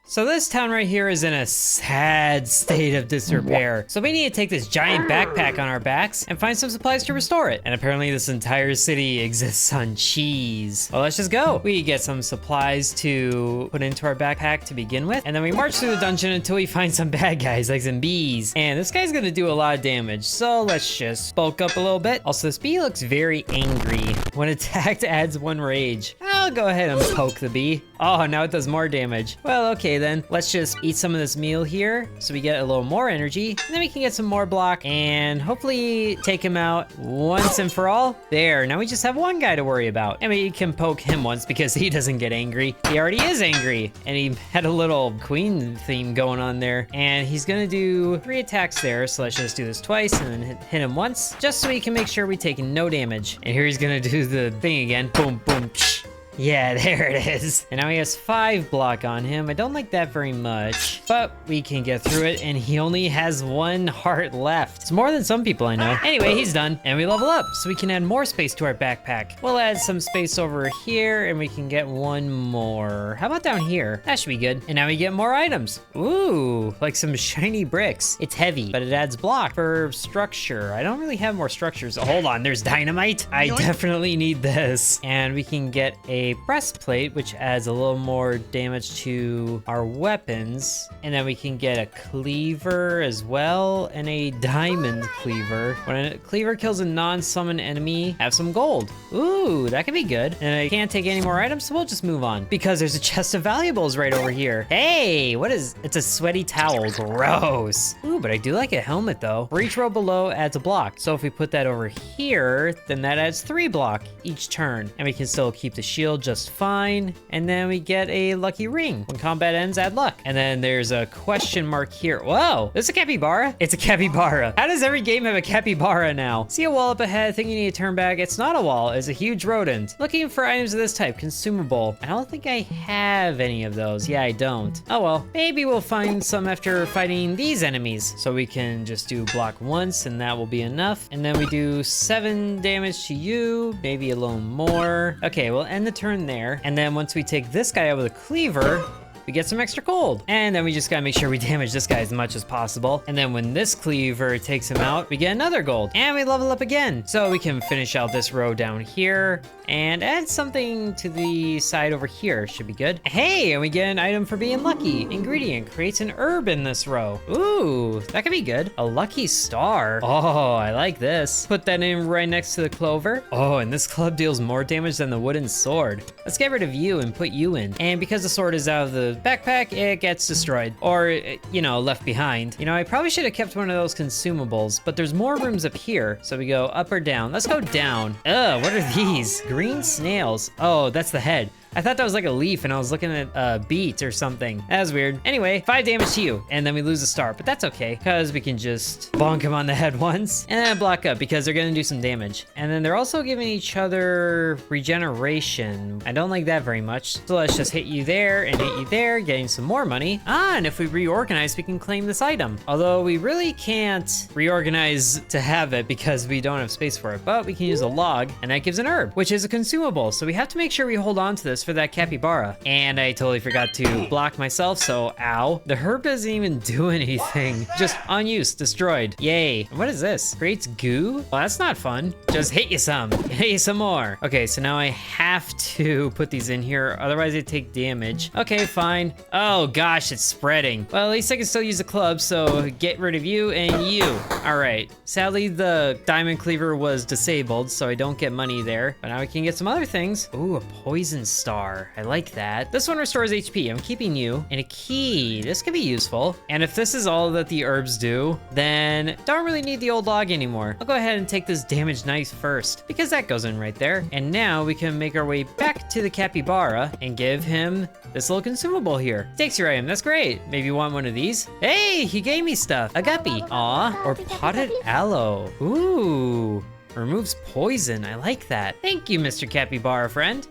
So this town right here is in a sad state of disrepair. So we need to take this giant backpack on our backs and find some supplies to restore it. And apparently this entire city exists on cheese. Well, let's just go. We get some supplies to put into our backpack to begin with. And then we march through the dungeon until we find some bad guys like some bees. And this guy's gonna do a lot of damage. So let's just bulk up a little bit. Also, this bee looks very angry. When attacked, adds 1 rage. I'll go ahead and poke the bee. Oh, now it does more damage. Well, okay then. Let's just eat some of this meal here so we get a little more energy. And then we can get some more block and hopefully take him out once and for all. There, now we just have 1 guy to worry about. And we can poke him once because he doesn't get angry. He already is angry. And he had a little queen theme going on there. And he's gonna do 3 attacks there. So let's just do this twice and then hit him once. Just so we can make sure we take no damage. And here he's gonna do the thing again. Boom, boom, psh. Yeah, there it is. And now he has 5 block on him. I don't like that very much, but we can get through it. And he only has 1 heart left. It's more than some people I know. Anyway, he's done. And we level up so we can add more space to our backpack. We'll add some space over here and we can get 1 more. How about down here? That should be good. And now we get more items. Ooh, like some shiny bricks. It's heavy, but it adds block for structure. I don't really have more structures. Oh, hold on, there's dynamite. I definitely need this. And we can get a breastplate, which adds a little more damage to our weapons. And then we can get a cleaver as well, and a diamond cleaver. When a cleaver kills a non-summon enemy, have some gold. Ooh, that could be good. And I can't take any more items, so we'll just move on. Because there's a chest of valuables right over here. Hey, what is, it's a sweaty towel, gross. Ooh, but I do like a helmet though. For each row below adds a block. So if we put that over here, then that adds 3 block each turn. And we can still keep the shield just fine. And then we get a lucky ring. When combat ends, add luck. And then there's a question mark here. Whoa, this is a capybara? It's a capybara. How does every game have a capybara now? See a wall up ahead, think you need to turn back. It's not a wall, it's a huge rodent. Looking for items of this type, consumable. I don't think I have any of those. Yeah, I don't. Oh well, maybe we'll find some after fighting these enemies. So we can just do block once and that will be enough. And then we do 7 damage to you, maybe a little more. Okay, we'll end the turn there. And then once we take this guy out with a cleaver, we get some extra gold. And then we just gotta make sure we damage this guy as much as possible. And then when this cleaver takes him out, we get another gold. And we level up again. So we can finish out this row down here and add something to the side over here. Should be good. Hey, and we get an item for being lucky. Ingredient creates an herb in this row. Ooh, that could be good. A lucky star. Oh, I like this. Put that in right next to the clover. Oh, and this club deals more damage than the wooden sword. Let's get rid of you and put you in. And because the sword is out of the backpack, it gets destroyed. Or, you know, left behind. You know, I probably should have kept one of those consumables, but there's more rooms up here. So we go up or down. Let's go down. Ugh, what are these? Green snails. Oh, that's the head. I thought that was like a leaf and I was looking at a beet or something. That was weird. Anyway, 5 damage to you. And then we lose a star, but that's okay because we can just bonk him on the head once and then block up because they're gonna do some damage. And then they're also giving each other regeneration. I don't like that very much. So let's just hit you there and hit you there, getting some more money. Ah, and if we reorganize, we can claim this item. Although we really can't reorganize to have it because we don't have space for it, but we can use a log and that gives an herb, which is a consumable. So we have to make sure we hold on to this for that capybara. And I totally forgot to block myself, so ow. The herb doesn't even do anything. Just unused, destroyed. Yay. What is this? Creates goo? Well, that's not fun. Just hit you some. Hit you some more. Okay, so now I have to put these in here, otherwise they take damage. Okay, fine. Oh gosh, it's spreading. Well, at least I can still use a club, so get rid of you and you. All right. Sadly, the diamond cleaver was disabled, so I don't get money there. But now we can get some other things. Ooh, a poison star. I like that. This one restores HP. I'm keeping you. And a key. This could be useful. And if this is all that the herbs do, then don't really need the old log anymore. I'll go ahead and take this damaged knife first because that goes in right there. And now we can make our way back to the capybara and give him this little consumable here. Takes your item. That's great. Maybe you want one of these? Hey, he gave me stuff. A guppy. Aw. Or potted aloe. Ooh. Removes poison. I like that. Thank you, Mr. Capybara friend.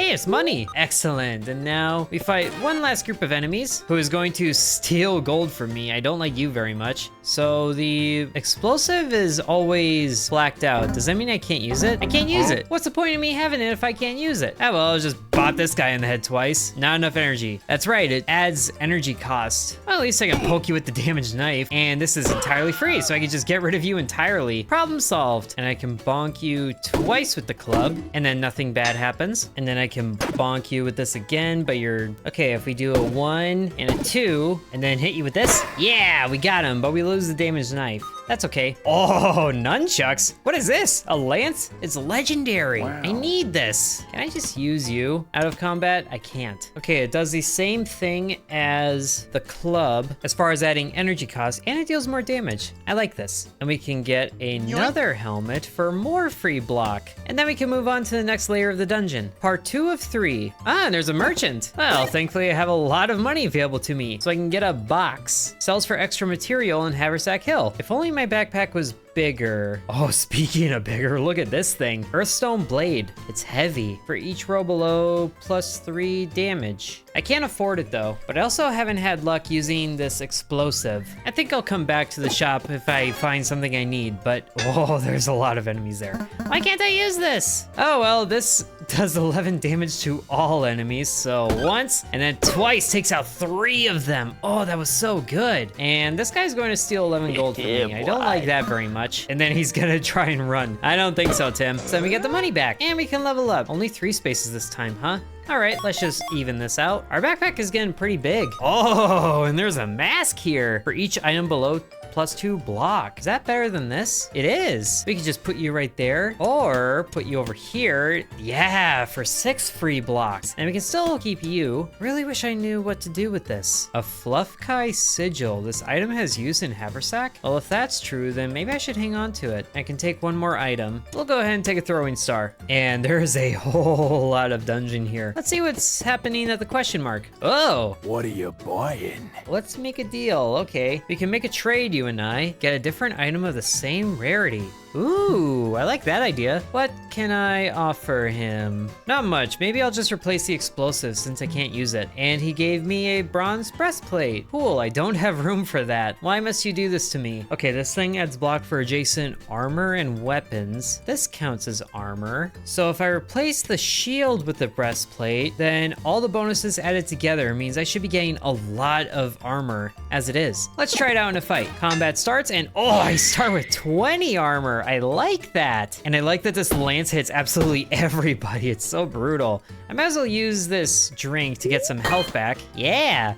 Hey, it's money. Excellent. And now we fight one last group of enemies who is going to steal gold from me. I don't like you very much. So the explosive is always blacked out. Does that mean I can't use it? I can't use it. What's the point of me having it if I can't use it? Ah, well, I'll just bop this guy in the head twice. Not enough energy. That's right, it adds energy cost. Well, at least I can poke you with the damaged knife. And this is entirely free, so I can just get rid of you entirely. Problem solved. And I can bonk you twice with the club, and then nothing bad happens. And then I can bonk you with this again, but you're... Okay, if we do a 1 and a 2, and then hit you with this, yeah, we got him, but we lose the damaged knife. That's okay. Oh, nunchucks. What is this? A lance? It's legendary. Wow. I need this. Can I just use you out of combat? I can't. Okay, it does the same thing as the club as far as adding energy cost, and it deals more damage. I like this. And we can get another helmet for more free block. And then we can move on to the next layer of the dungeon. Part 2 of 3. Ah, and there's a merchant. Well, thankfully I have a lot of money available to me, so I can get a box. Sells for extra material in Haversack Hill. If only my backpack was bigger. Oh, speaking of bigger, look at this thing. Earthstone blade. It's heavy. For each row below, +3 damage. I can't afford it though, but I also haven't had luck using this explosive. I think I'll come back to the shop if I find something I need, but oh, there's a lot of enemies there. Why can't I use this? Oh, well, this does 11 damage to all enemies, so once and then twice takes out 3 of them. Oh, that was so good. And this guy's going to steal 11 gold from me. I don't like that very much. And then he's gonna try and run. I don't think so, Tim. So then we get the money back and we can level up. Only 3 spaces this time, huh? All right, let's just even this out. Our backpack is getting pretty big. Oh, and there's a mask here. For each item below, +2 block. Is that better than this? It is. We could just put you right there or put you over here. Yeah, for 6 free blocks. And we can still keep you. Really wish I knew what to do with this. A Fluffkai sigil. This item has use in Haversack? Well, if that's true, then maybe I should hang on to it. I can take one more item. We'll go ahead and take a throwing star. And there's a whole lot of dungeon here. Let's see what's happening at the question mark. Oh. What are you buying? Let's make a deal. Okay. We can make a trade, you and I. Get a different item of the same rarity. Ooh, I like that idea. What can I offer him? Not much. Maybe I'll just replace the explosive since I can't use it. And he gave me a bronze breastplate. Cool, I don't have room for that. Why must you do this to me? Okay, this thing adds block for adjacent armor and weapons. This counts as armor. So if I replace the shield with the breastplate, then all the bonuses added together means I should be getting a lot of armor as it is. Let's try it out in a fight. Combat starts and oh, I start with 20 armor. I like that. And I like that this lance hits absolutely everybody. It's so brutal. I might as well use this drink to get some health back. Yeah.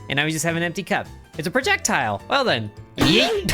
And now we just have an empty cup. It's a projectile. Well then, yeet.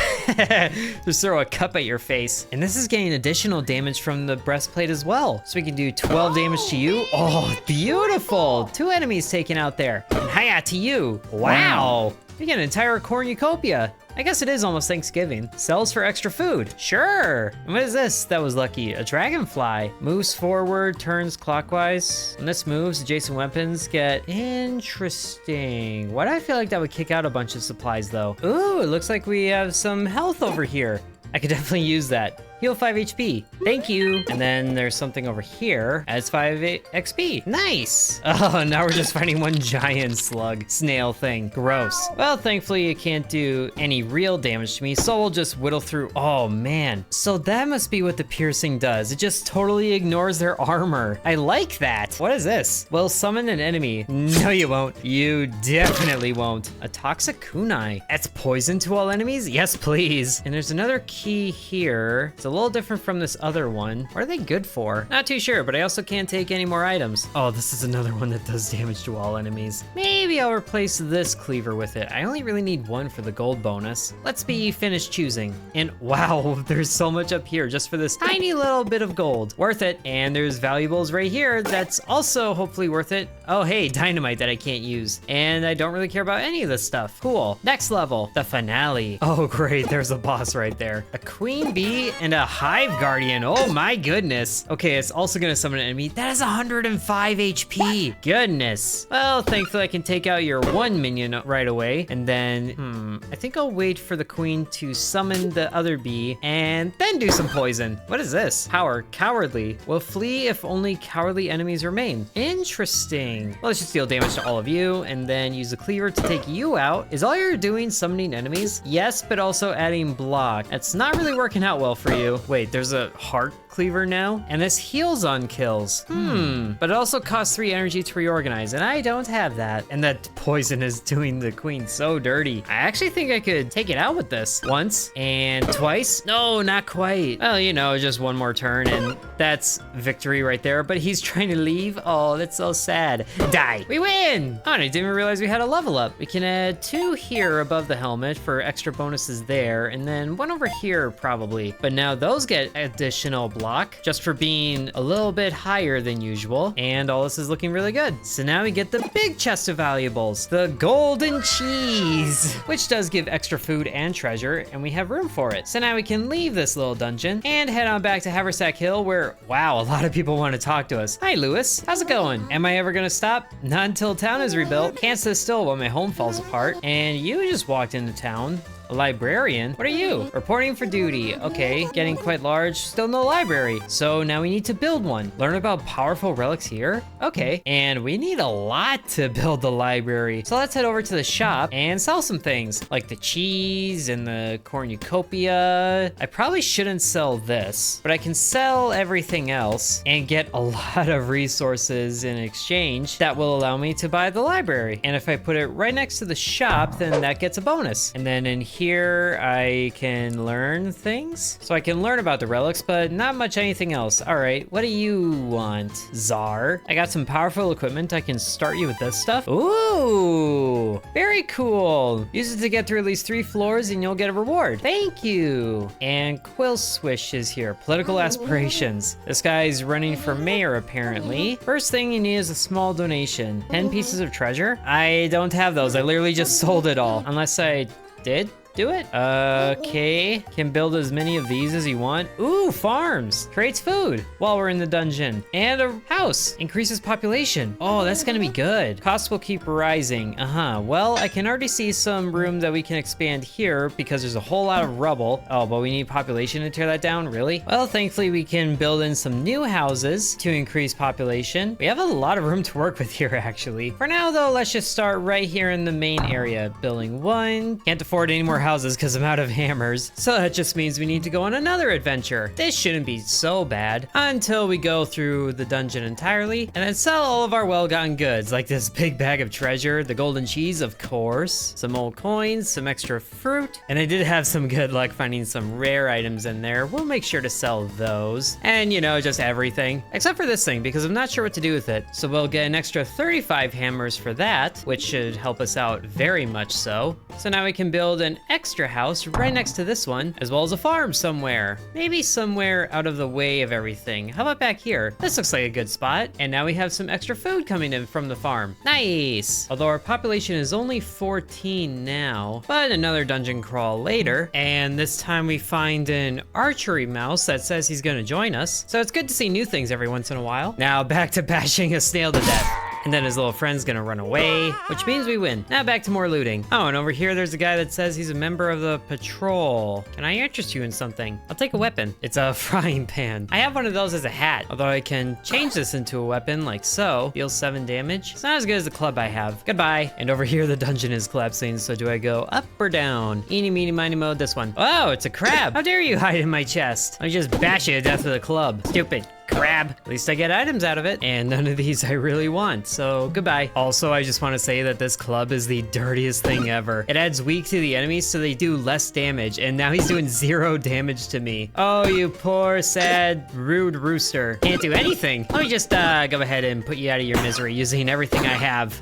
Just throw a cup at your face. And this is getting additional damage from the breastplate as well. So we can do 12 damage to you. Oh, beautiful. 2 enemies taken out there. And hiya to you. Wow. We get an entire cornucopia. I guess it is almost Thanksgiving. Sells for extra food. Sure. And what is this? That was lucky. A dragonfly. Moves forward, turns clockwise. When this moves, adjacent weapons get interesting. Why do I feel like that would kick out a bunch of supplies though? Ooh, it looks like we have some health over here. I could definitely use that. Heal 5 HP. Thank you. And then there's something over here. Adds 5 XP. Nice. Oh, now we're just fighting one giant slug snail thing. Gross. Well, thankfully it can't do any real damage to me, so we'll just whittle through. Oh, man. So that must be what the piercing does. It just totally ignores their armor. I like that. What is this? Well, summon an enemy. No, you won't. You definitely won't. A toxic kunai. That's poison to all enemies? Yes, please. And there's another key here. It's a little different from this other one. What are they good for? Not too sure, but I also can't take any more items. Oh, this is another one that does damage to all enemies. Maybe I'll replace this cleaver with it. I only really need 1 for the gold bonus. Let's be finished choosing. And wow, there's so much up here just for this tiny little bit of gold. Worth it. And there's valuables right here that's also hopefully worth it. Oh, hey, dynamite that I can't use. And I don't really care about any of this stuff. Cool. Next level, the finale. Oh, great, there's a boss right there. A queen bee and a hive guardian. Oh my goodness. Okay, it's also gonna summon an enemy. That is 105 HP. Goodness. Well, thankfully I can take out your one minion right away. And then, I think I'll wait for the queen to summon the other bee and then do some poison. What is this? Power, cowardly. Will flee if only cowardly enemies remain. Interesting. Well, let's just deal damage to all of you and then use the cleaver to take you out. Is all you're doing summoning enemies? Yes, but also adding block. That's not really working out well for you. Wait, there's a heart cleaver now? And this heals on kills. But it also costs 3 energy to reorganize, and I don't have that. And that poison is doing the queen so dirty. I actually think I could take it out with this. Once and twice. No, not quite. Well, you know, just one more turn and that's victory right there. But he's trying to leave. Oh, that's so sad. Die. We win. Oh, and I didn't even realize we had a level up. We can add 2 here above the helmet for extra bonuses there, and then 1 over here probably. But now those get additional block just for being a little bit higher than usual. And all this is looking really good. So now we get the big chest of valuables, the golden cheese, which does give extra food and treasure, and we have room for it. So now we can leave this little dungeon and head on back to Haversack Hill where, wow, a lot of people want to talk to us. Hi, Lewis. How's it going? Am I ever gonna stop? Not until town is rebuilt. Can't sit still while my home falls apart. And you just walked into town. A librarian? What are you? Reporting for duty. Okay, getting quite large, still no library. So now we need to build one. Learn about powerful relics here? Okay, and we need a lot to build the library. So let's head over to the shop and sell some things, like the cheese and the cornucopia. I probably shouldn't sell this, but I can sell everything else and get a lot of resources in exchange that will allow me to buy the library. And if I put it right next to the shop, then that gets a bonus. And then in here I can learn things. So I can learn about the relics, but not much anything else. All right, what do you want, Czar? I got some powerful equipment. I can start you with this stuff. Ooh, very cool. Use it to get through at least 3 floors and you'll get a reward. Thank you. And Quill Swish is here. Political aspirations. This guy's running for mayor apparently. First thing you need is a small donation. 10 pieces of treasure. I don't have those. I literally just sold it all. Unless I did do it. Okay, can build as many of these as you want. Ooh, farms, creates food while we're in the dungeon. And a house, increases population. Oh, that's gonna be good. Costs will keep rising. Well, I can already see some room that we can expand here because there's a whole lot of rubble. Oh, but we need population to tear that down, really? Well, thankfully we can build in some new houses to increase population. We have a lot of room to work with here, actually. For now, though, let's just start right here in the main area. Building 1. Can't afford any more houses because I'm out of hammers. So that just means we need to go on another adventure. This shouldn't be so bad until we go through the dungeon entirely and then sell all of our well-gotten goods, like this big bag of treasure, the golden cheese, of course, some old coins, some extra fruit, and I did have some good luck finding some rare items in there. We'll make sure to sell those. And you know, just everything, except for this thing, because I'm not sure what to do with it. So we'll get an extra 35 hammers for that, which should help us out very much so. So now we can build an extra house right next to this one, as well as a farm somewhere. Maybe somewhere out of the way of everything. How about back here? This looks like a good spot. And now we have some extra food coming in from the farm. Nice! Although our population is only 14 now, but another dungeon crawl later. And this time we find an archery mouse that says he's gonna join us. So it's good to see new things every once in a while. Now back to bashing a snail to death. And then his little friend's gonna run away, which means we win. Now back to more looting. Oh, and over here there's a guy that says he's a member of the patrol. Can I interest you in something? I'll take a weapon. It's a frying pan. I have one of those as a hat, although I can change this into a weapon like so. Deals 7 damage. It's not as good as the club I have. Goodbye. And over here the dungeon is collapsing, so do I go up or down? Eeny, meeny, miny, mo, this one. Oh, it's a crab. How dare you hide in my chest? I just bash you to death with a club. Stupid crab. At least I get items out of it, and none of these I really want, so goodbye. Also, I just want to say that this club is the dirtiest thing ever. It adds weak to the enemies so they do less damage, and now he's doing 0 damage to me. Oh, you poor, sad, rude rooster. Can't do anything. Let me just go ahead and put you out of your misery using everything I have.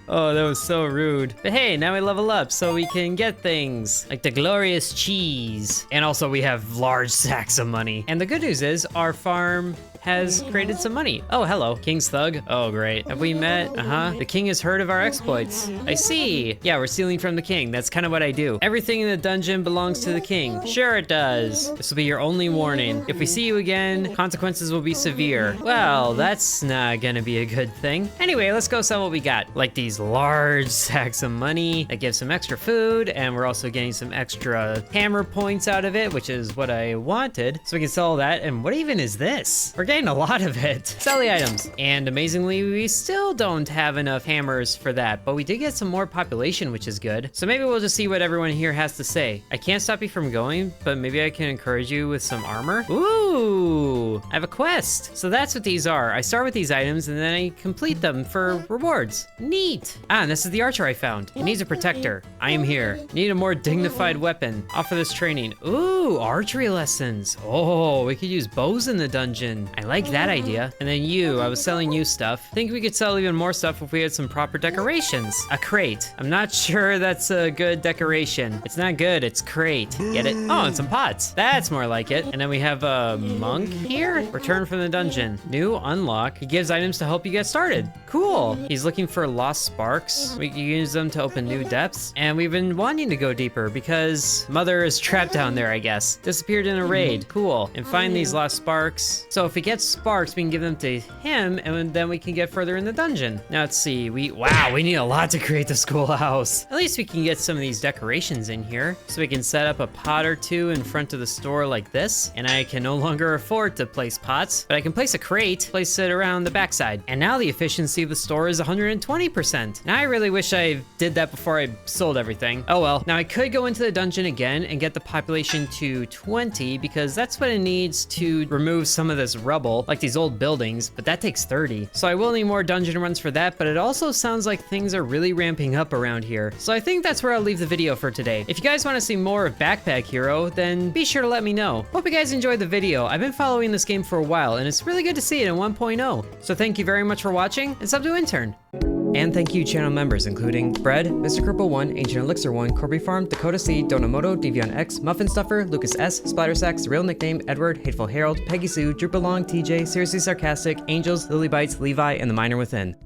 Oh, that was so rude. But hey, now we level up so we can get things like the glorious cheese. And also we have large sacks of money. And the good news is our farm has created some money. Oh, hello, King's Thug. Oh, great. Have we met? The king has heard of our exploits. I see. Yeah, we're stealing from the king. That's kind of what I do. Everything in the dungeon belongs to the king. Sure it does. This will be your only warning. If we see you again, consequences will be severe. Well, that's not gonna be a good thing. Anyway, let's go sell what we got. Like these large sacks of money that give some extra food, and we're also getting some extra hammer points out of it, which is what I wanted. So we can sell that. And what even is this? We're getting a lot of it. Sell the items. And amazingly, we still don't have enough hammers for that, but we did get some more population, which is good. So maybe we'll just see what everyone here has to say. I can't stop you from going, but maybe I can encourage you with some armor. Ooh, I have a quest. So that's what these are. I start with these items and then I complete them for rewards. Neat. Ah, and this is the archer I found. He needs a protector. I am here. Need a more dignified weapon. Offer this training. Ooh, archery lessons. Oh, we could use bows in the dungeon. I like that idea. And then you, I was selling you stuff. Think we could sell even more stuff if we had some proper decorations. A crate. I'm not sure that's a good decoration. It's not good, it's crate. Get it? Oh, and some pots. That's more like it. And then we have a monk here. Return from the dungeon. New unlock. He gives items to help you get started. Cool. He's looking for lost sparks. We can use them to open new depths. And we've been wanting to go deeper because Mother is trapped down there, I guess. Disappeared in a raid. Cool. And find these lost sparks. So if we get sparks, we can give them to him, and then we can get further in the dungeon. Now let's see. Wow, we need a lot to create the schoolhouse. At least we can get some of these decorations in here. So we can set up a pot or two in front of the store like this. And I can no longer afford to place pots, but I can place a crate, place it around the backside. And now the efficiency of the store is 120%. Now I really wish I did that before I sold everything. Oh well. Now I could go into the dungeon again and get the population to 20 because that's what it needs to remove some of this rubble, like these old buildings, but that takes 30. So I will need more dungeon runs for that, but it also sounds like things are really ramping up around here. So I think that's where I'll leave the video for today. If you guys want to see more of Backpack Hero, then be sure to let me know. Hope you guys enjoyed the video. I've been following this game for a while, and it's really good to see it in 1.0. So thank you very much for watching, and sub to Intern. And thank you channel members including Bread, Mr. Cripple 1, Ancient Elixir 1, Corby Farm, Dakota C, Donamoto, Devion X, Muffin Stuffer, Lucas S, Splatter Sacks, Real Nickname, Edward, Hateful Harold, Peggy Sue, Droop Along, TJ, Seriously Sarcastic, Angels, Lily Bites, Levi, and The Miner Within.